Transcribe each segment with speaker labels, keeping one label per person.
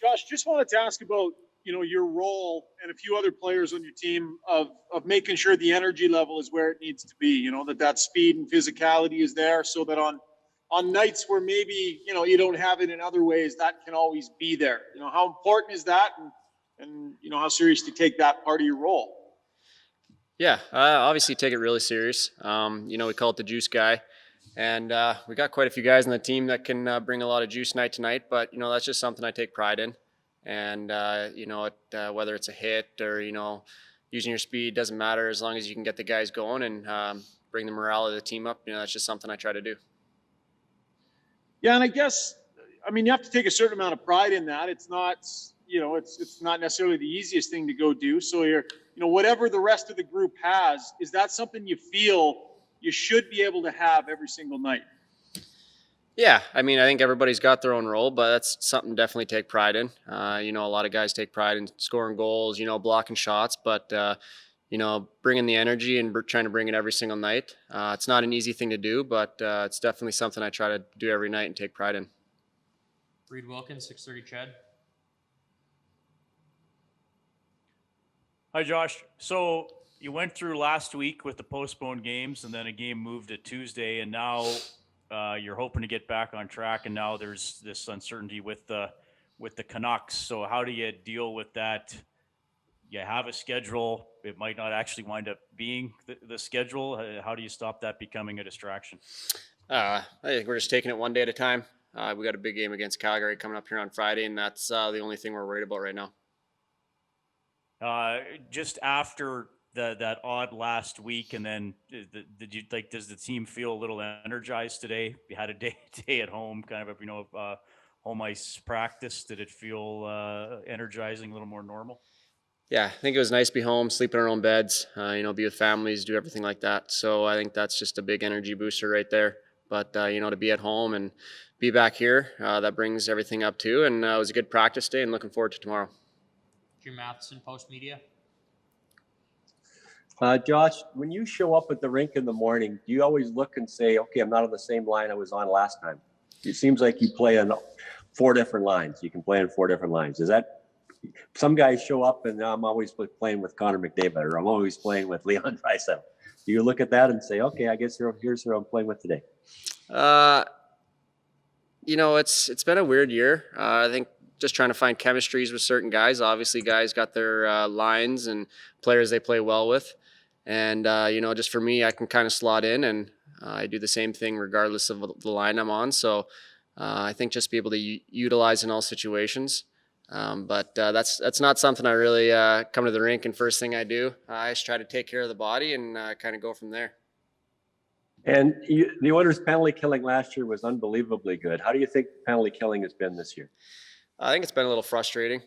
Speaker 1: Josh, just wanted to ask about, your role and a few other players on your team of making sure the energy level is where it needs to be, that speed and physicality is there so that on nights where maybe, you don't have it in other ways, that can always be there. How important is that and how serious do you take that part of your role?
Speaker 2: Yeah, I obviously take it really serious. We call it the juice guy. And we got quite a few guys on the team that can bring a lot of juice night to night, but that's just something I take pride in. And whether it's a hit or using your speed doesn't matter as long as you can get the guys going and bring the morale of the team up. That's just something I try to do.
Speaker 1: Yeah, and I guess, you have to take a certain amount of pride in that. It's not, it's not necessarily the easiest thing to go do. So you're, whatever the rest of the group has, is that something you feel you should be able to have every single night?
Speaker 2: Yeah, I think everybody's got their own role, but that's something to definitely take pride in. A lot of guys take pride in scoring goals, blocking shots, but bringing the energy and trying to bring it every single night. It's not an easy thing to do, but it's definitely something I try to do every night and take pride in.
Speaker 3: Reed Wilkins, 630 Chad.
Speaker 4: Hi, Josh. So you went through last week with the postponed games, and then a game moved to Tuesday, and now you're hoping to get back on track. And now there's this uncertainty with the Canucks. So how do you deal with that? You have a schedule; it might not actually wind up being the schedule. How do you stop that becoming a distraction?
Speaker 2: I think we're just taking it one day at a time. We got a big game against Calgary coming up here on Friday, and that's the only thing we're worried about right now.
Speaker 4: Just after that odd last week, and then does the team feel a little energized today? You had a day at home, kind of home ice practice. Did it feel energizing, a little more normal?
Speaker 2: Yeah, I think it was nice to be home, sleep in our own beds, be with families, do everything like that. So I think that's just a big energy booster right there. But, to be at home and be back here, that brings everything up too. And it was a good practice day and looking forward to tomorrow.
Speaker 3: Jim Matheson, Post Media.
Speaker 5: Josh, when you show up at the rink in the morning, do you always look and say, okay, I'm not on the same line I was on last time? It seems like you play on 4 different lines. You can play on 4 different lines. Is that some guys show up and I'm always playing with Connor McDavid or I'm always playing with Leon Draisaitl? Do you look at that and say, okay, I guess here's who I'm playing with today?
Speaker 2: It's been a weird year. I think just trying to find chemistries with certain guys. Obviously, guys got their lines and players they play well with. And, just for me, I can kind of slot in and I do the same thing regardless of the line I'm on. So I think just be able to utilize in all situations. But that's not something I really come to the rink and first thing I do. I just try to take care of the body and kind of go from there.
Speaker 5: And the Oilers' penalty killing last year was unbelievably good. How do you think penalty killing has been this year?
Speaker 2: I think it's been a little frustrating.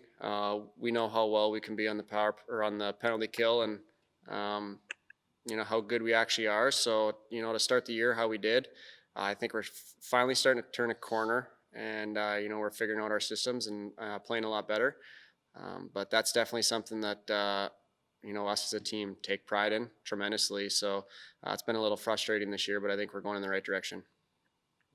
Speaker 2: We know how well we can be on the power or on the penalty kill, and how good we actually are. So to start the year how we did, I think we're finally starting to turn a corner, and we're figuring out our systems and playing a lot better. But that's definitely something that us as a team take pride in tremendously. So it's been a little frustrating this year, but I think we're going in the right direction.